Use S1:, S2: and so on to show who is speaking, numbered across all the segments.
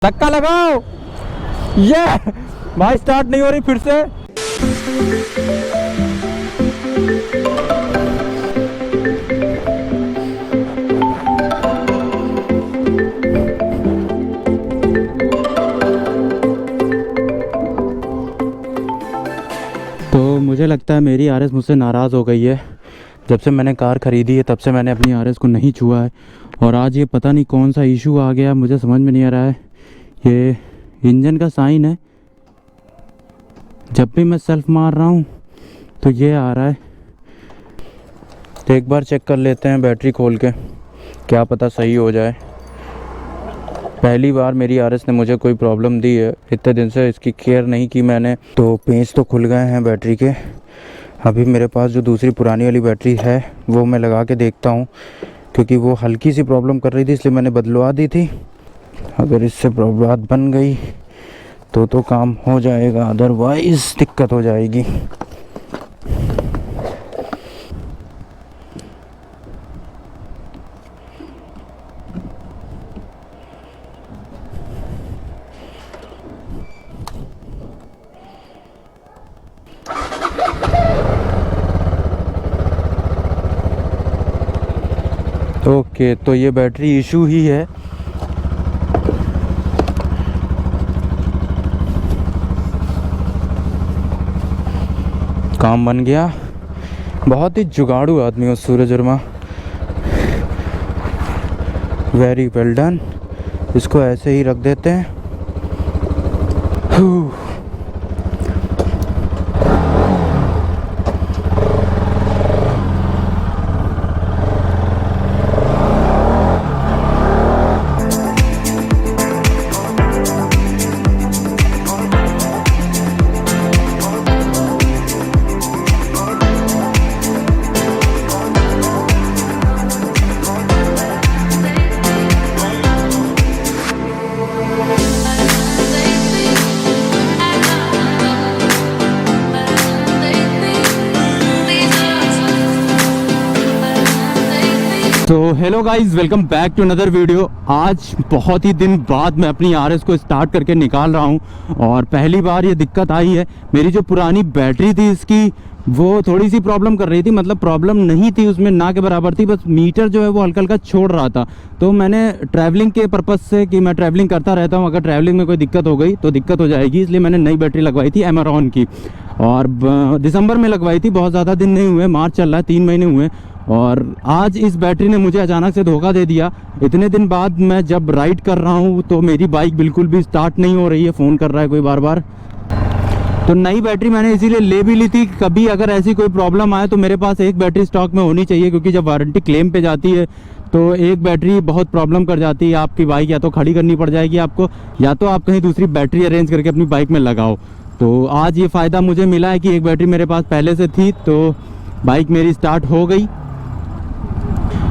S1: धक्का लगाओ। ये भाई स्टार्ट नहीं हो रही फिर से। तो मुझे लगता है मेरी आरएस मुझसे नाराज़ हो गई है। जब से मैंने कार ख़रीदी है तब से मैंने अपनी आरएस को नहीं छुआ है, और आज ये पता नहीं कौन सा इशू आ गया, मुझे समझ में नहीं आ रहा है। ये इंजन का साइन है, जब भी मैं सेल्फ मार रहा हूँ तो ये आ रहा है। तो एक बार चेक कर लेते हैं बैटरी खोल के, क्या पता सही हो जाए। पहली बार मेरी आरएस ने मुझे कोई प्रॉब्लम दी है, इतने दिन से इसकी केयर नहीं की मैंने। तो पेंच तो खुल गए हैं बैटरी के। अभी मेरे पास जो दूसरी पुरानी वाली बैटरी है वो मैं लगा के देखता हूँ, क्योंकि वो हल्की सी प्रॉब्लम कर रही थी इसलिए मैंने बदलवा दी थी। अगर इससे बात बन गई तो काम हो जाएगा, अदरवाइज़ दिक्कत हो जाएगी। ओके, तो ये बैटरी इशू ही है। काम बन गया। बहुत ही जुगाड़ू आदमी हो Suraj Verma, very well done. इसको ऐसे ही रख देते हैं। तो hello guys, welcome back to another video. आज बहुत ही दिन बाद मैं अपनी आरएस को स्टार्ट करके निकाल रहा हूँ, और पहली बार ये दिक्कत आई है। मेरी जो पुरानी बैटरी थी इसकी, वो थोड़ी सी प्रॉब्लम कर रही थी, मतलब प्रॉब्लम नहीं थी उसमें, ना के बराबर थी, बस मीटर जो है वो हल्का हल्का छोड़ रहा था। तो मैंने ट्रैवलिंग के पर्पज़ से, कि मैं ट्रैवलिंग करता रहता हूँ, अगर ट्रैवलिंग में कोई दिक्कत हो गई तो दिक्कत हो जाएगी, इसलिए मैंने नई बैटरी लगवाई थी एमरॉन की, और दिसंबर में लगवाई थी। बहुत ज़्यादा दिन नहीं हुए, मार्च चल रहा है, 3 महीने हुए। और आज इस बैटरी ने मुझे अचानक से धोखा दे दिया। इतने दिन बाद मैं जब राइड कर रहा हूँ तो मेरी बाइक बिल्कुल भी स्टार्ट नहीं हो रही है, फ़ोन कर रहा है कोई बार बार। तो नई बैटरी मैंने इसीलिए ले भी ली थी, कभी अगर ऐसी कोई प्रॉब्लम आए तो मेरे पास एक बैटरी स्टॉक में होनी चाहिए, क्योंकि जब वारंटी क्लेम पे जाती है तो एक बैटरी बहुत प्रॉब्लम कर जाती है। आपकी बाइक या तो खड़ी करनी पड़ जाएगी आपको, या तो आप कहीं दूसरी बैटरी अरेंज करके अपनी बाइक में लगाओ। तो आज ये फ़ायदा मुझे मिला है कि एक बैटरी मेरे पास पहले से थी, तो बाइक मेरी स्टार्ट हो गई।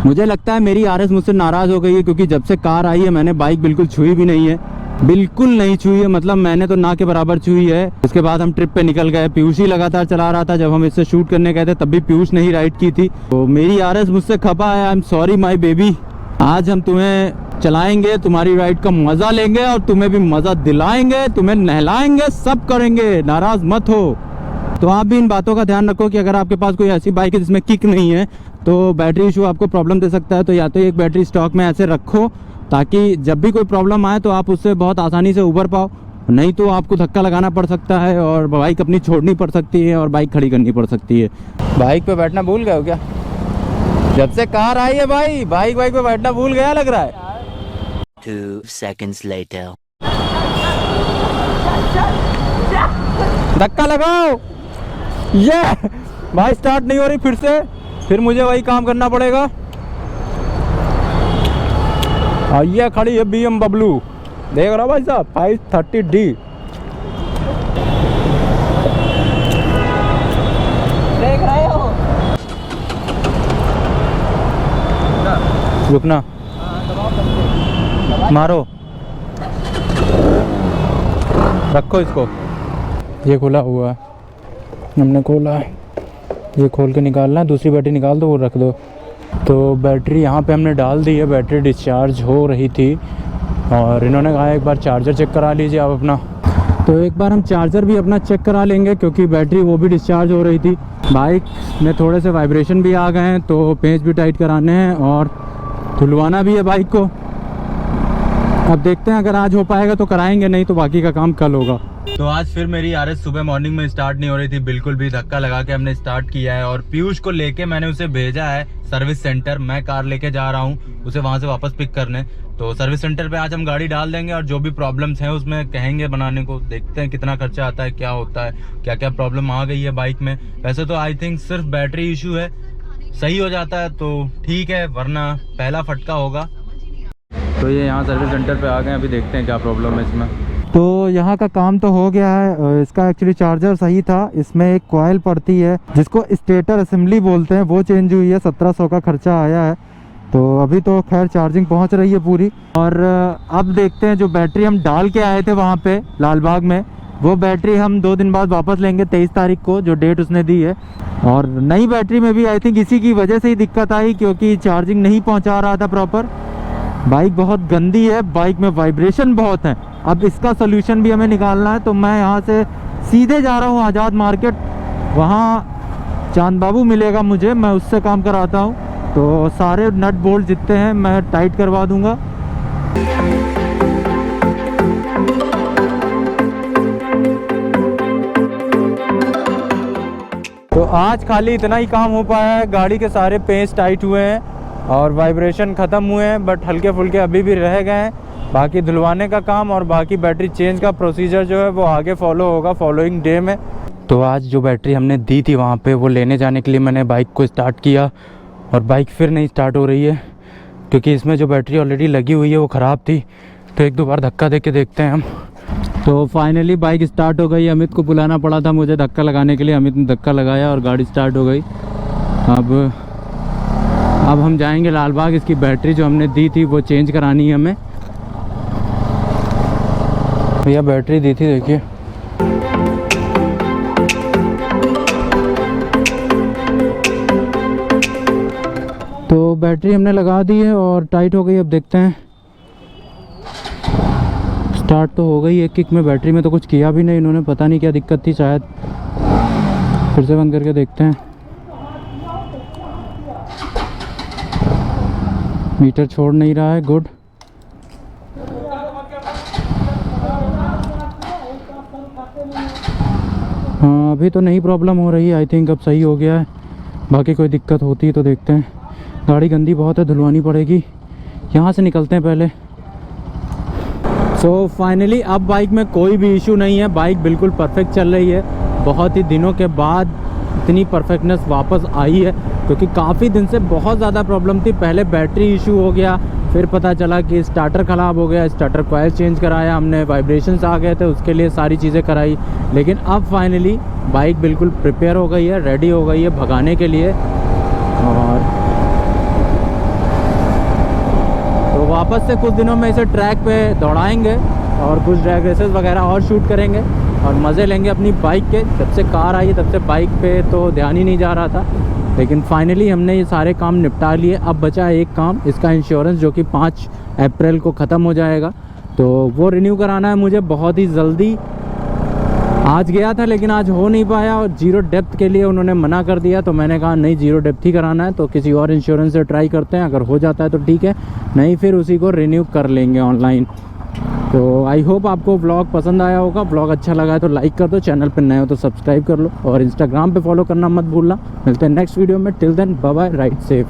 S1: मुझे लगता है मेरी आरएस मुझसे नाराज़ हो गई है, क्योंकि जब से कार आई है मैंने बाइक बिल्कुल छुई भी नहीं है, बिल्कुल नहीं छुई है, मतलब मैंने तो ना के बराबर छुई है। उसके बाद हम ट्रिप पे निकल गए, पीयूष ही लगातार चला रहा था। जब हम इससे शूट करने गए थे तब भी पीयूष ने ही राइड की थी। तो मेरी आरएस मुझसे खपा है। I am sorry my baby. आज हम तुम्हें चलाएंगे, तुम्हारी राइड का मज़ा लेंगे, और तुम्हें भी मज़ा दिलाएंगे, तुम्हें नहलाएंगे, सब करेंगे, नाराज़ मत हो। तो आप भी इन बातों का ध्यान रखो कि अगर आपके पास कोई ऐसी बाइक है जिसमें किक नहीं है तो बैटरी इशू आपको प्रॉब्लम दे सकता है। तो या तो एक बैटरी स्टॉक में ऐसे रखो, ताकि जब भी कोई प्रॉब्लम आए तो आप उससे बहुत आसानी से उबर पाओ, नहीं तो आपको धक्का लगाना पड़ सकता है और बाइक अपनी छोड़नी पड़ सकती है और बाइक खड़ी करनी पड़ सकती है। बाइक पे बैठना भूल गए हो क्या? जब से कार आई है भाई, बाइक पे बैठना भूल गया लग रहा है।
S2: 2 seconds later.
S1: धक्का लगाओ। ये भाई स्टार्ट नहीं हो रही फिर से, फिर मुझे वही काम करना पड़ेगा। और ये खड़ी है BMW, देख रहा भाई साहब, 530D। देख रहे हो? रुकना, मारो, रखो इसको। ये खुला हुआ है, हमने खोला है, ये खोल के निकालना है। दूसरी बैटरी निकाल दो, वो रख दो। तो बैटरी यहाँ पे हमने डाल दी है, बैटरी डिस्चार्ज हो रही थी। और इन्होंने कहा एक बार चार्जर चेक करा लीजिए आप अपना। तो एक बार हम चार्जर भी अपना चेक करा लेंगे क्योंकि बैटरी वो भी डिस्चार्ज हो रही थी। बाइक में थोड़े से वाइब्रेशन भी आ गए हैं तो पेंच भी टाइट कराने हैं और धुलवाना भी है बाइक को। अब देखते हैं अगर आज हो पाएगा तो कराएंगे, नहीं तो बाकी का काम कल होगा। तो आज फिर मेरी RS सुबह मॉर्निंग में स्टार्ट नहीं हो रही थी बिल्कुल भी। धक्का लगा के हमने स्टार्ट किया है और पीयूष को लेके मैंने उसे भेजा है सर्विस सेंटर। मैं कार लेके जा रहा हूँ उसे वहाँ से वापस पिक करने। तो सर्विस सेंटर पे आज हम गाड़ी डाल देंगे और जो भी प्रॉब्लम्स हैं उसमें कहेंगे बनाने को। देखते हैं कितना खर्चा आता है, क्या होता है, क्या क्या प्रॉब्लम आ गई है बाइक में। वैसे तो आई थिंक सिर्फ बैटरी इशू है, सही हो जाता है तो ठीक है, वरना पहला फटका होगा। तो ये यहाँ सर्विस सेंटर पे आ गए, अभी देखते हैं क्या प्रॉब्लम है इसमें। तो यहाँ का काम तो हो गया है। इसका एक्चुअली चार्जर सही था, इसमें एक कॉइल पड़ती है जिसको स्टेटर असेंबली बोलते हैं, वो चेंज हुई है। 1700 का खर्चा आया है। तो अभी तो खैर चार्जिंग पहुँच रही है पूरी। और अब देखते हैं जो बैटरी हम डाल के आए थे वहाँ पे लालबाग में, वो बैटरी हम 2 दिन बाद वापस लेंगे 23 तारीख को, जो डेट उसने दी है। और नई बैटरी में भी आई थिंक इसी की वजह से ही दिक्कत आई क्योंकि चार्जिंग नहीं पहुँचा रहा था प्रॉपर। बाइक बहुत गंदी है, बाइक में वाइब्रेशन बहुत है। अब इसका सोल्यूशन भी हमें निकालना है। तो मैं यहाँ से सीधे जा रहा हूँ आज़ाद मार्केट, वहाँ चांद बाबू मिलेगा मुझे, मैं उससे काम कराता हूँ। तो सारे नट बोल्ट जितने हैं मैं टाइट करवा दूँगा। तो आज खाली इतना ही काम हो पाया है। गाड़ी के सारे पेंच टाइट हुए हैं और वाइब्रेशन ख़त्म हुए हैं, बट हल्के फुल्के अभी भी रह गए हैं। बाकी धुलवाने का काम और बाकी बैटरी चेंज का प्रोसीजर जो है वो आगे फॉलो होगा फॉलोइंग डे में। तो आज जो बैटरी हमने दी थी वहाँ पे, वो लेने जाने के लिए मैंने बाइक को स्टार्ट किया और बाइक फिर नहीं स्टार्ट हो रही है क्योंकि इसमें जो बैटरी ऑलरेडी लगी हुई है वो ख़राब थी। तो 1-2 बार धक्का दे के देखते हैं हम। तो फाइनली बाइक स्टार्ट हो गई। अमित को बुलाना पड़ा था मुझे धक्का लगाने के लिए, अमित ने धक्का लगाया और गाड़ी स्टार्ट हो गई। अब हम जाएंगे लालबाग। इसकी बैटरी जो हमने दी थी वो चेंज करानी है हमें। भैया बैटरी दी थी, देखिए। तो बैटरी हमने लगा दी है और टाइट हो गई। अब देखते हैं, स्टार्ट तो हो गई एक किक में। बैटरी में तो कुछ किया भी नहीं इन्होंने, पता नहीं क्या दिक्कत थी, शायद। फिर से बंद करके देखते हैं। मीटर छोड़ नहीं रहा है, गुड। हाँ अभी तो नहीं प्रॉब्लम हो रही है, आई थिंक अब सही हो गया है। बाकी कोई दिक्कत होती है तो देखते हैं। गाड़ी गंदी बहुत है, धुलवानी पड़ेगी। यहाँ से निकलते हैं पहले। सो फाइनली अब बाइक में कोई भी इशू नहीं है, बाइक बिल्कुल परफेक्ट चल रही है। बहुत ही दिनों के बाद इतनी परफेक्टनेस वापस आई है क्योंकि काफ़ी दिन से बहुत ज़्यादा प्रॉब्लम थी। पहले बैटरी इशू हो गया, फिर पता चला कि स्टार्टर ख़राब हो गया, स्टार्टर कॉइल चेंज कराया हमने, वाइब्रेशंस आ गए थे, उसके लिए सारी चीज़ें कराई। लेकिन अब फाइनली बाइक बिल्कुल प्रिपेयर हो गई है, रेडी हो गई है भगाने के लिए। और तो वापस से कुछ दिनों में इसे ट्रैक पे दौड़ाएंगे और कुछ ड्रैग रेसेस वगैरह और शूट करेंगे और मज़े लेंगे अपनी बाइक के। जब से कार आई तब से बाइक पे तो ध्यान ही नहीं जा रहा था, लेकिन फाइनली हमने ये सारे काम निपटा लिए। अब बचा है एक काम, इसका इंश्योरेंस जो कि 5 अप्रैल को ख़त्म हो जाएगा। तो वो रिन्यू कराना है मुझे बहुत ही जल्दी। आज गया था लेकिन आज हो नहीं पाया और 0 डेप्थ के लिए उन्होंने मना कर दिया। तो मैंने कहा नहीं, 0 डेप्थ ही कराना है, तो किसी और इंश्योरेंस से ट्राई करते हैं। अगर हो जाता है तो ठीक है, नहीं फिर उसी को रिन्यू कर लेंगे ऑनलाइन। तो आई होप आपको व्लॉग पसंद आया होगा। व्लॉग अच्छा लगा है तो लाइक कर दो, चैनल पर नए हो तो सब्सक्राइब कर लो और इंस्टाग्राम पे फॉलो करना मत भूलना। मिलते हैं नेक्स्ट वीडियो में। Till then bye bye, ride safe.